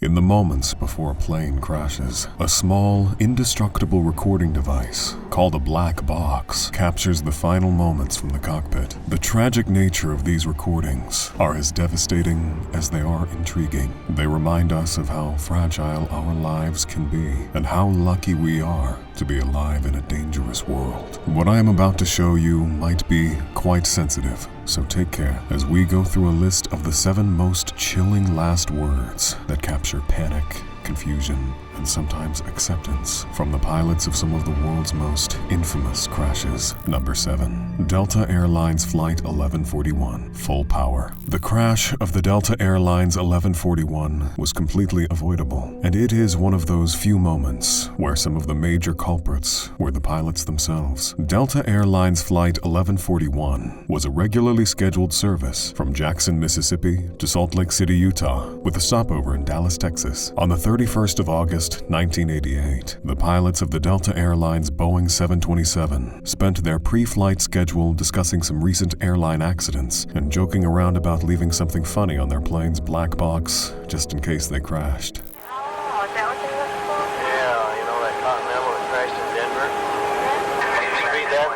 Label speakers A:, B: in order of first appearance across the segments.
A: In the moments before a plane crashes, a small, indestructible recording device, called a black box, captures the final moments from the cockpit. The tragic nature of these recordings are as devastating as they are intriguing. They remind us of how fragile our lives can be, and how lucky we are to be alive in a dangerous world. What I am about to show you might be quite sensitive, so take care as we go through a list of the 7 most chilling last words that capture panic, confusion, and sometimes acceptance from the pilots of some of the world's most infamous crashes. Number 7. Delta Airlines Flight 1141, full power. The crash of the Delta Airlines 1141 was completely avoidable, and it is one of those few moments where some of the major culprits were the pilots themselves. Delta Airlines Flight 1141 was a regularly scheduled service from Jackson, Mississippi to Salt Lake City, Utah, with a stopover in Dallas, Texas. On the 31st of August 1988, the pilots of the Delta Airlines Boeing 727 spent their pre-flight schedule discussing some recent airline accidents and joking around about leaving something funny on their plane's black box just in case they crashed.
B: Oh, is that what they look for?
C: Yeah, you know that Continental that crashed in Denver? Did you read that?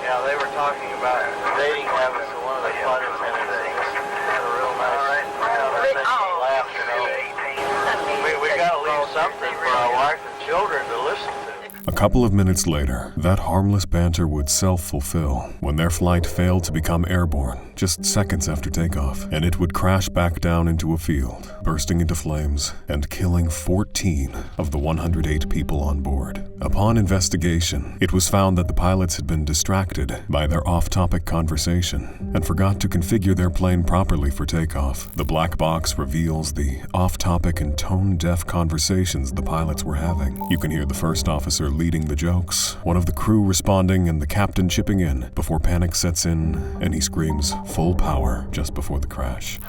C: Yeah, they were talking about dating habits of one of the flight attendants. Had a real nice, laugh, you know. We gotta leave something for our wife and children to listen to.
A: A couple of minutes later, that harmless banter would self-fulfill when their flight failed to become airborne just seconds after takeoff, and it would crash back down into a field, bursting into flames and killing 14 of the 108 people on board. Upon investigation, it was found that the pilots had been distracted by their off-topic conversation and forgot to configure their plane properly for takeoff. The black box reveals the off-topic and tone-deaf conversations the pilots were having. You can hear the first officer leading the jokes, one of the crew responding, and the captain chipping in before panic sets in and he screams full power just before the crash.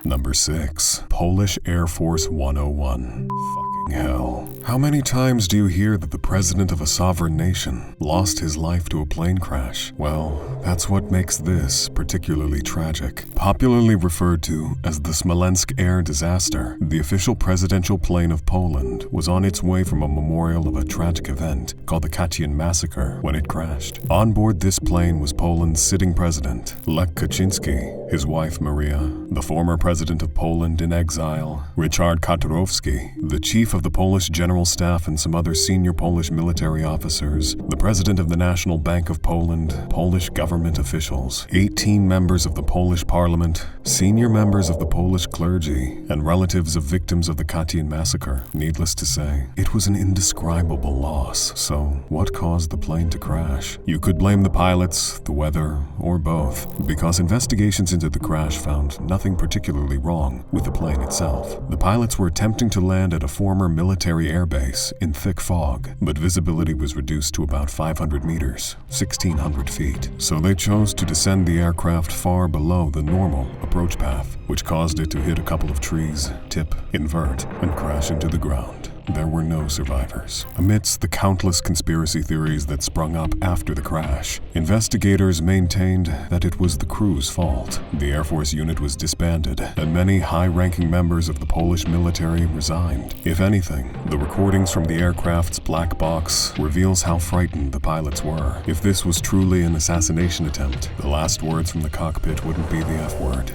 A: Number 6. Polish Air Force 101. Fucking hell. How many times do you hear that the president of a sovereign nation lost his life to a plane crash? Well, that's what makes this particularly tragic. Popularly referred to as the Smolensk air disaster, the official presidential plane of Poland was on its way from a memorial of a tragic event called the Katyn massacre when it crashed. On board this plane was Poland's sitting president, Lech Kaczynski, his wife Maria, the former president of Poland in exile, Richard Kaczorowski, the chief of the Polish General Staff and some other senior Polish military officers, the president of the National Bank of Poland, Polish government officials, 18 members of the Polish parliament, senior members of the Polish clergy, and relatives of victims of the Katyn massacre. Needless to say, it was an indescribable loss. So, what caused the plane to crash? You could blame the pilots, the weather, or both, because investigations into the crash found nothing particularly wrong with the plane itself. The pilots were attempting to land at a former military airbase in thick fog, but visibility was reduced to about 500 meters, 1,600 feet. So they chose to descend the aircraft far below the normal approach path, which caused it to hit a couple of trees, tip, invert, and crash into the ground. There were no survivors. Amidst the countless conspiracy theories that sprung up after the crash, investigators maintained that it was the crew's fault. The Air Force unit was disbanded, and many high-ranking members of the Polish military resigned. If anything, the recordings from the aircraft's black box reveals how frightened the pilots were. If this was truly an assassination attempt, the last words from the cockpit wouldn't be the F word.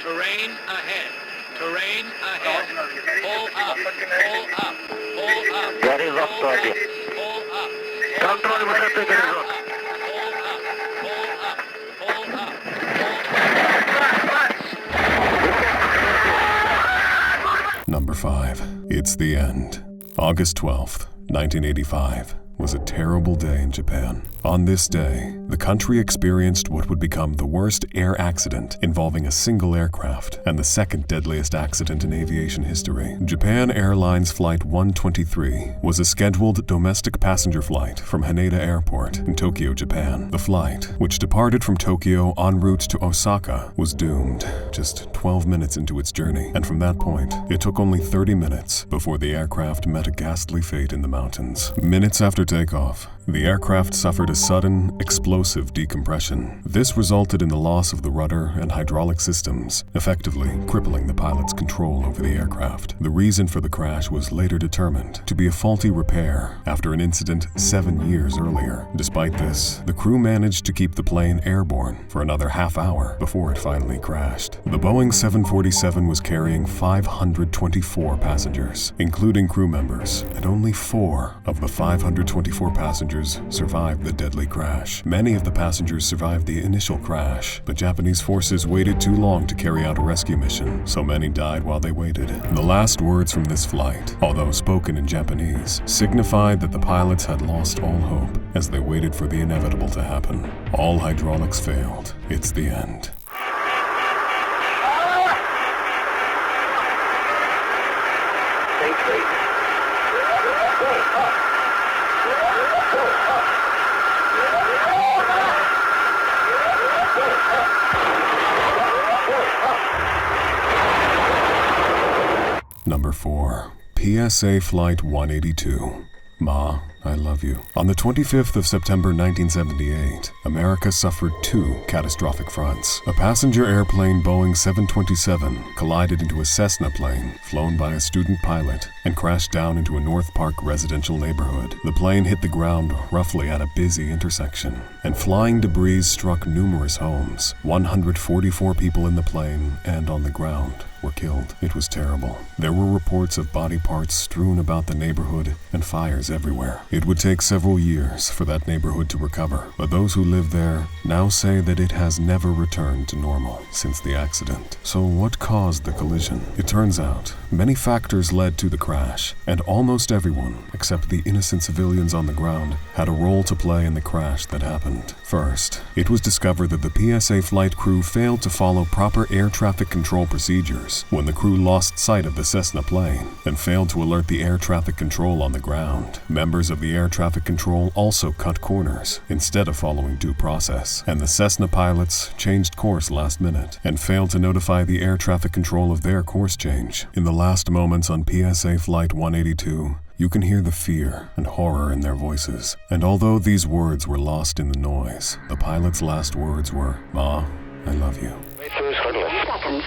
D: Terrain ahead. Terrain ahead. Pull up. Pull up. Pull up.
C: Ready, lock target.
D: Pull up.
C: Control, muszę tego
D: Pull up. Pull up. Pull up.
A: Number 5. It's the end. August 12th, 1985. was a terrible day in Japan. On this day, the country experienced what would become the worst air accident involving a single aircraft and the second deadliest accident in aviation history. Japan Airlines Flight 123 was a scheduled domestic passenger flight from Haneda Airport in Tokyo, Japan. The flight, which departed from Tokyo en route to Osaka, was doomed just 12 minutes into its journey, and from that point, it took only 30 minutes before the aircraft met a ghastly fate in the mountains. Minutes after takeoff, the aircraft suffered a sudden, explosive decompression. This resulted in the loss of the rudder and hydraulic systems, effectively crippling the pilot's control over the aircraft. The reason for the crash was later determined to be a faulty repair after an incident 7 years earlier. Despite this, the crew managed to keep the plane airborne for another half hour before it finally crashed. The Boeing 747 was carrying 524 passengers, including crew members, and only 4 of the 524 passengers survived the deadly crash. Many of the passengers survived the initial crash, but Japanese forces waited too long to carry out a rescue mission, so many died while they waited. The last words from this flight, although spoken in Japanese, signified that the pilots had lost all hope as they waited for the inevitable to happen. All hydraulics failed. It's the end. Number 4. PSA Flight 182. Ma, I love you. On the 25th of September 1978, America suffered 2 catastrophic fronts. A passenger airplane Boeing 727 collided into a Cessna plane flown by a student pilot and crashed down into a North Park residential neighborhood. The plane hit the ground roughly at a busy intersection, and flying debris struck numerous homes. 144 people in the plane and on the ground were killed. It was terrible. There were reports of body parts strewn about the neighborhood and fires everywhere. It would take several years for that neighborhood to recover, but those who live there now say that it has never returned to normal since the accident. So what caused the collision? It turns out many factors led to the crash, and almost everyone, except the innocent civilians on the ground, had a role to play in the crash that happened. First, it was discovered that the PSA flight crew failed to follow proper air traffic control procedures when the crew lost sight of the Cessna plane and failed to alert the air traffic control on the ground. Members of the air traffic control also cut corners instead of following due process, and the Cessna pilots changed course last minute and failed to notify the air traffic control of their course change. In the last moments on PSA Flight 182, you can hear the fear and horror in their voices, and although these words were lost in the noise, the pilot's last words were, "Ma, I love you."
B: Seconds.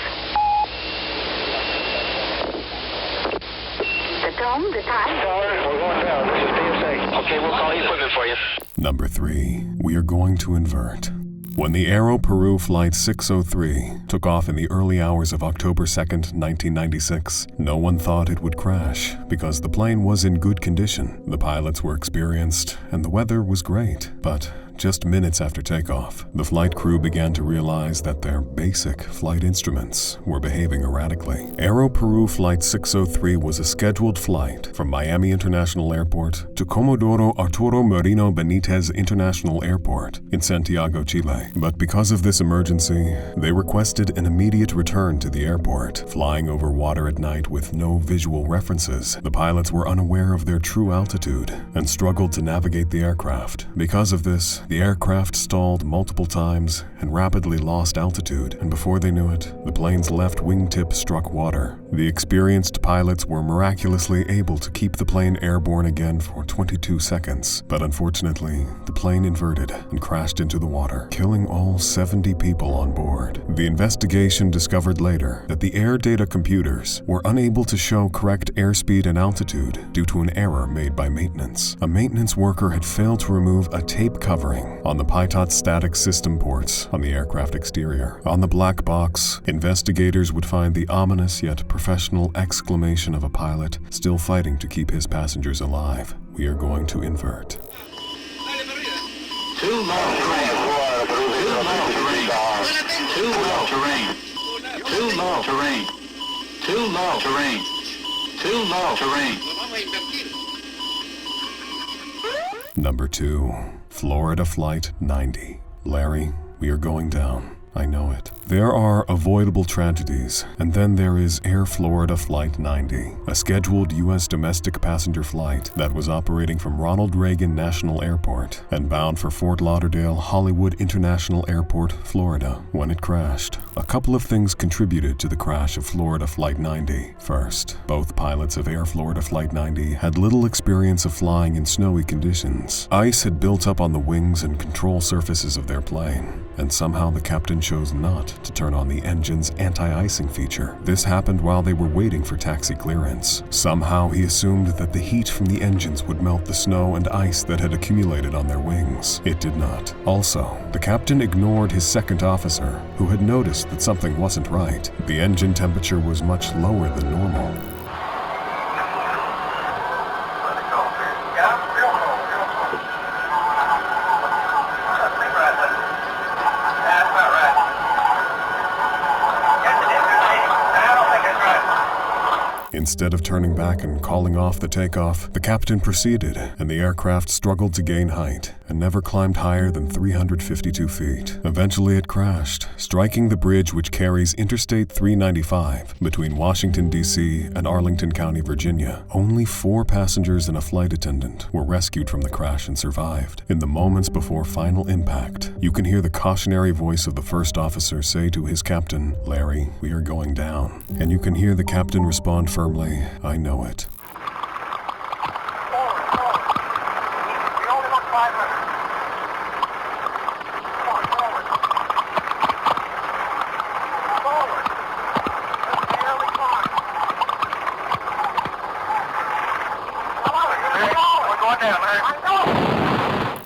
B: The time.
C: We're going down. This is PSA. Okay, we'll call equipment for you.
A: Number 3. We are going to invert. When the Aero Peru Flight 603 took off in the early hours of October 2nd, 1996, no one thought it would crash because the plane was in good condition. The pilots were experienced and the weather was great, but just minutes after takeoff, the flight crew began to realize that their basic flight instruments were behaving erratically. Aero Peru Flight 603 was a scheduled flight from Miami International Airport to Comodoro Arturo Merino Benitez International Airport in Santiago, Chile. But because of this emergency, they requested an immediate return to the airport. Flying over water at night with no visual references, the pilots were unaware of their true altitude and struggled to navigate the aircraft. Because of this, the aircraft stalled multiple times and rapidly lost altitude, and before they knew it, the plane's left wingtip struck water. The experienced pilots were miraculously able to keep the plane airborne again for 22 seconds, but unfortunately, the plane inverted and crashed into the water, killing all 70 people on board. The investigation discovered later that the air data computers were unable to show correct airspeed and altitude due to an error made by maintenance. A maintenance worker had failed to remove a tape covering on the pitot static system ports on the aircraft exterior. On the black box, investigators would find the ominous yet professional exclamation of a pilot still fighting to keep his passengers alive. "We are going to invert."
C: Too low terrain. Too low terrain. Too low terrain. Too low terrain. Too low terrain. Too low terrain.
A: Number 2. Florida Flight 90. Larry, we are going down. I know it. There are avoidable tragedies, and then there is Air Florida Flight 90, a scheduled U.S. domestic passenger flight that was operating from Ronald Reagan National Airport and bound for Fort Lauderdale Hollywood International Airport, Florida, when it crashed. A couple of things contributed to the crash of Florida Flight 90. First, both pilots of Air Florida Flight 90 had little experience of flying in snowy conditions. Ice had built up on the wings and control surfaces of their plane, and somehow the captain chose not to turn on the engine's anti-icing feature. This happened while they were waiting for taxi clearance. Somehow he assumed that the heat from the engines would melt the snow and ice that had accumulated on their wings. It did not. Also, the captain ignored his second officer, who had noticed that something wasn't right. The engine temperature was much lower than normal. Instead of turning back and calling off the takeoff, the captain proceeded, and the aircraft struggled to gain height and never climbed higher than 352 feet. Eventually it crashed, striking the bridge which carries Interstate 395 between Washington, D.C. and Arlington County, Virginia. Only 4 passengers and a flight attendant were rescued from the crash and survived. In the moments before final impact, you can hear the cautionary voice of the first officer say to his captain, "Larry, we are going down." And you can hear the captain respond firmly, "I know it."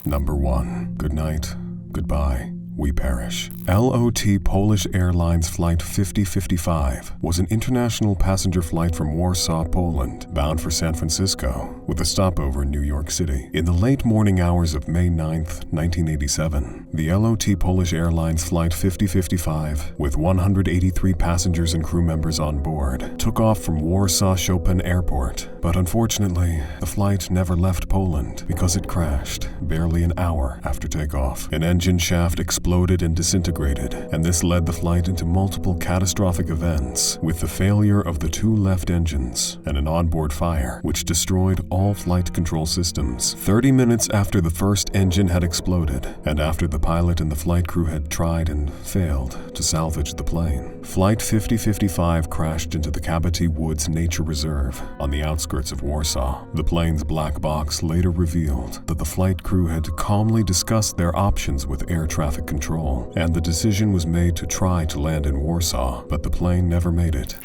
A: Number 1. Good night. Goodbye. We perish. LOT Polish Airlines Flight 5055 was an international passenger flight from Warsaw, Poland, bound for San Francisco, with a stopover in New York City. In the late morning hours of May 9, 1987, the LOT Polish Airlines Flight 5055, with 183 passengers and crew members on board, took off from Warsaw Chopin Airport. But unfortunately, the flight never left Poland because it crashed barely an hour after takeoff. An engine shaft exploded and disintegrated, and this led the flight into multiple catastrophic events, with the failure of the 2 left engines and an onboard fire, which destroyed all flight control systems. 30 minutes after the first engine had exploded, and after the pilot and the flight crew had tried and failed to salvage the plane, Flight 5055 crashed into the Kabety Woods Nature Reserve on the outskirts of Warsaw. The plane's black box later revealed that the flight crew had calmly discussed their options with air traffic control, and the decision was made to try to land in Warsaw, but the plane never made it.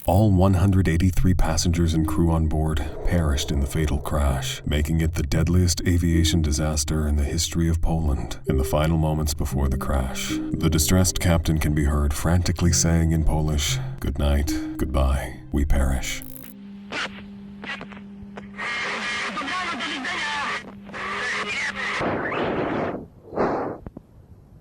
A: All 183 passengers and crew on board perished in the fatal crash, making it the deadliest aviation disaster in the history of Poland. In the final moments before the crash, the distressed captain can be heard frantically saying in Polish, "Good night, goodbye, we perish."